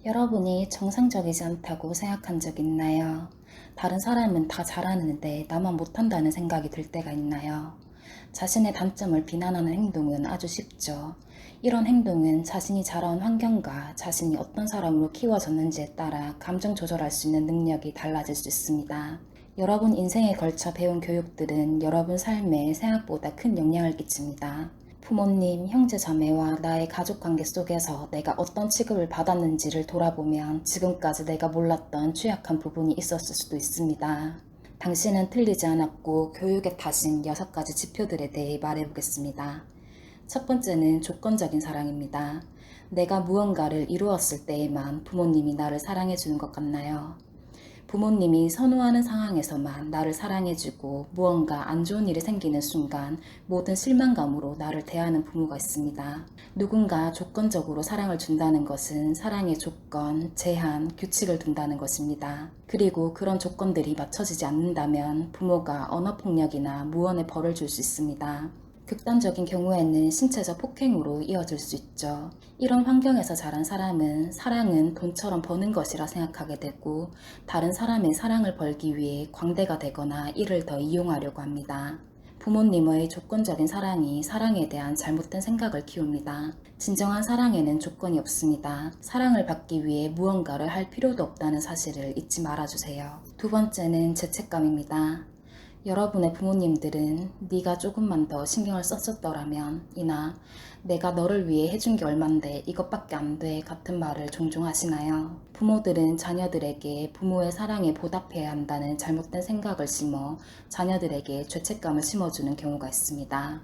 여러분이 정상적이지 않다고 생각한 적 있나요? 다른 사람은 다 잘하는데 나만 못한다는 생각이 들 때가 있나요? 자신의 단점을 비난하는 행동은 아주 쉽죠. 이런 행동은 자신이 자라온 환경과 자신이 어떤 사람으로 키워졌는지에 따라 감정 조절할 수 있는 능력이 달라질 수 있습니다. 여러분 인생에 걸쳐 배운 교육들은 여러분 삶에 생각보다 큰 영향을 끼칩니다. 부모님, 형제 자매와 나의 가족 관계 속에서 내가 어떤 취급을 받았는지를 돌아보면 지금까지 내가 몰랐던 취약한 부분이 있었을 수도 있습니다. 당신은 틀리지 않았고 교육의 탓인 6가지 지표들에 대해 말해보겠습니다. 첫 번째는 조건적인 사랑입니다. 내가 무언가를 이루었을 때에만 부모님이 나를 사랑해주는 것 같나요? 부모님이 선호하는 상황에서만 나를 사랑해주고 무언가 안 좋은 일이 생기는 순간 모든 실망감으로 나를 대하는 부모가 있습니다. 누군가 조건적으로 사랑을 준다는 것은 사랑의 조건, 제한, 규칙을 둔다는 것입니다. 그리고 그런 조건들이 맞춰지지 않는다면 부모가 언어폭력이나 무언의 벌을 줄 수 있습니다. 극단적인 경우에는 신체적 폭행으로 이어질 수 있죠. 이런 환경에서 자란 사람은 사랑은 돈처럼 버는 것이라 생각하게 되고 다른 사람의 사랑을 벌기 위해 광대가 되거나 이를 더 이용하려고 합니다. 부모님의 조건적인 사랑이 사랑에 대한 잘못된 생각을 키웁니다. 진정한 사랑에는 조건이 없습니다. 사랑을 받기 위해 무언가를 할 필요도 없다는 사실을 잊지 말아주세요. 두 번째는 죄책감입니다. 여러분의 부모님들은 네가 조금만 더 신경을 썼었더라면 이나 내가 너를 위해 해준 게 얼만데 이것밖에 안 돼 같은 말을 종종 하시나요? 부모들은 자녀들에게 부모의 사랑에 보답해야 한다는 잘못된 생각을 심어 자녀들에게 죄책감을 심어주는 경우가 있습니다.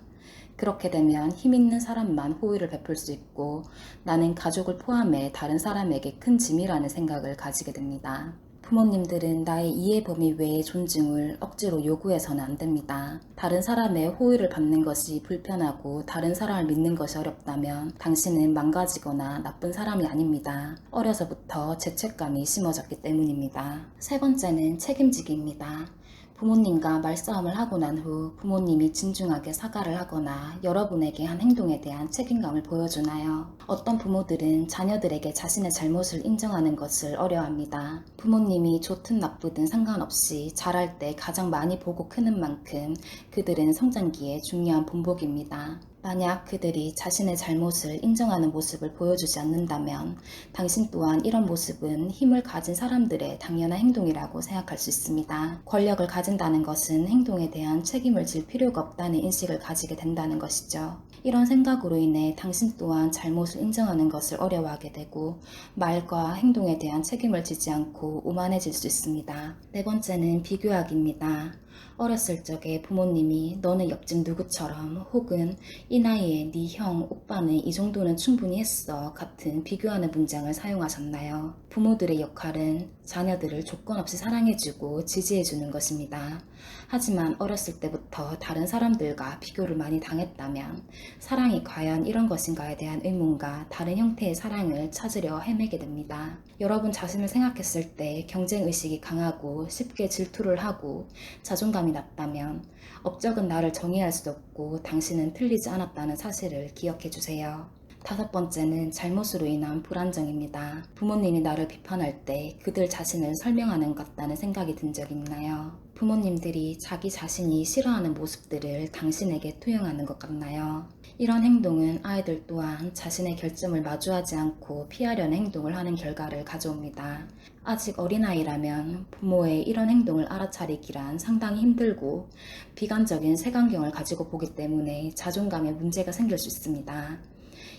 그렇게 되면 힘 있는 사람만 호의를 베풀 수 있고 나는 가족을 포함해 다른 사람에게 큰 짐이라는 생각을 가지게 됩니다. 부모님들은 나의 이해 범위 외의 존중을 억지로 요구해서는 안 됩니다. 다른 사람의 호의를 받는 것이 불편하고 다른 사람을 믿는 것이 어렵다면 당신은 망가지거나 나쁜 사람이 아닙니다. 어려서부터 죄책감이 심어졌기 때문입니다. 세 번째는 책임지기입니다. 부모님과 말싸움을 하고 난 후 부모님이 진중하게 사과를 하거나 여러분에게 한 행동에 대한 책임감을 보여주나요? 어떤 부모들은 자녀들에게 자신의 잘못을 인정하는 것을 어려워합니다. 부모님이 좋든 나쁘든 상관없이 자랄 때 가장 많이 보고 크는 만큼 그들은 성장기에 중요한 본보기입니다. 만약 그들이 자신의 잘못을 인정하는 모습을 보여주지 않는다면 당신 또한 이런 모습은 힘을 가진 사람들의 당연한 행동이라고 생각할 수 있습니다. 권력을 가진다는 것은 행동에 대한 책임을 질 필요가 없다는 인식을 가지게 된다는 것이죠. 이런 생각으로 인해 당신 또한 잘못을 인정하는 것을 어려워하게 되고 말과 행동에 대한 책임을 지지 않고 오만해질 수 있습니다. 네 번째는 비교하기입니다. 어렸을 적에 부모님이 너는 옆집 누구처럼 혹은 이 나이에 네 형, 오빠는 이 정도는 충분히 했어 같은 비교하는 문장을 사용하셨나요? 부모들의 역할은 자녀들을 조건 없이 사랑해주고 지지해주는 것입니다. 하지만 어렸을 때부터 다른 사람들과 비교를 많이 당했다면 사랑이 과연 이런 것인가에 대한 의문과 다른 형태의 사랑을 찾으려 헤매게 됩니다. 여러분 자신을 생각했을 때 경쟁의식이 강하고 쉽게 질투를 하고 자존감이 낮다면 업적은 나를 정의할 수 없고 당신은 틀리지 않았다는 사실을 기억해 주세요. 다섯 번째는 잘못으로 인한 불안정입니다. 부모님이 나를 비판할 때 그들 자신을 설명하는 것 같다는 생각이 든 적 있나요? 부모님들이 자기 자신이 싫어하는 모습들을 당신에게 투영하는 것 같나요? 이런 행동은 아이들 또한 자신의 결점을 마주하지 않고 피하려는 행동을 하는 결과를 가져옵니다. 아직 어린아이라면 부모의 이런 행동을 알아차리기란 상당히 힘들고 비관적인 색안경을 가지고 보기 때문에 자존감에 문제가 생길 수 있습니다.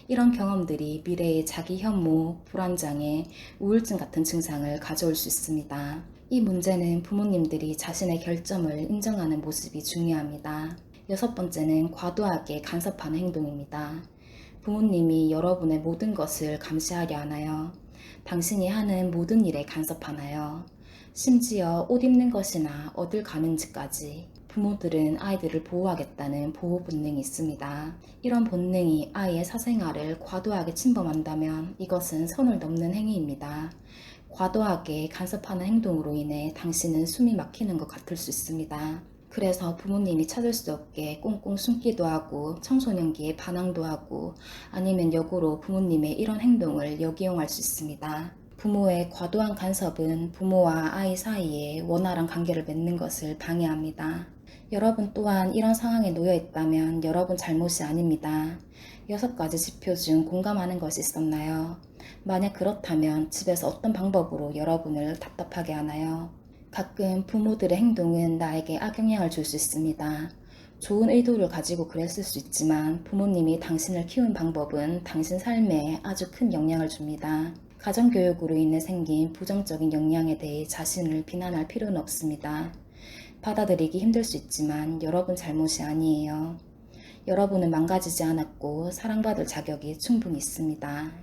이런 경험들이 미래의 자기 혐오, 불안장애, 우울증 같은 증상을 가져올 수 있습니다. 이 문제는 부모님들이 자신의 결점을 인정하는 모습이 중요합니다. 여섯 번째는 과도하게 간섭하는 행동입니다. 부모님이 여러분의 모든 것을 감시하려 하나요? 당신이 하는 모든 일에 간섭하나요? 심지어 옷 입는 것이나 어딜 가는지까지. 부모들은 아이들을 보호하겠다는 보호 본능이 있습니다. 이런 본능이 아이의 사생활을 과도하게 침범한다면 이것은 선을 넘는 행위입니다. 과도하게 간섭하는 행동으로 인해 당신은 숨이 막히는 것 같을 수 있습니다. 그래서 부모님이 찾을 수 없게 꽁꽁 숨기도 하고 청소년기에 반항도 하고 아니면 역으로 부모님의 이런 행동을 역이용할 수 있습니다. 부모의 과도한 간섭은 부모와 아이 사이에 원활한 관계를 맺는 것을 방해합니다. 여러분 또한 이런 상황에 놓여 있다면 여러분 잘못이 아닙니다. 6가지 지표 중 공감하는 것이 있었나요? 만약 그렇다면 집에서 어떤 방법으로 여러분을 답답하게 하나요? 가끔 부모들의 행동은 나에게 악영향을 줄 수 있습니다. 좋은 의도를 가지고 그랬을 수 있지만 부모님이 당신을 키운 방법은 당신 삶에 아주 큰 영향을 줍니다. 가정교육으로 인해 생긴 부정적인 영향에 대해 자신을 비난할 필요는 없습니다. 받아들이기 힘들 수 있지만 여러분 잘못이 아니에요. 여러분은 망가지지 않았고 사랑받을 자격이 충분히 있습니다.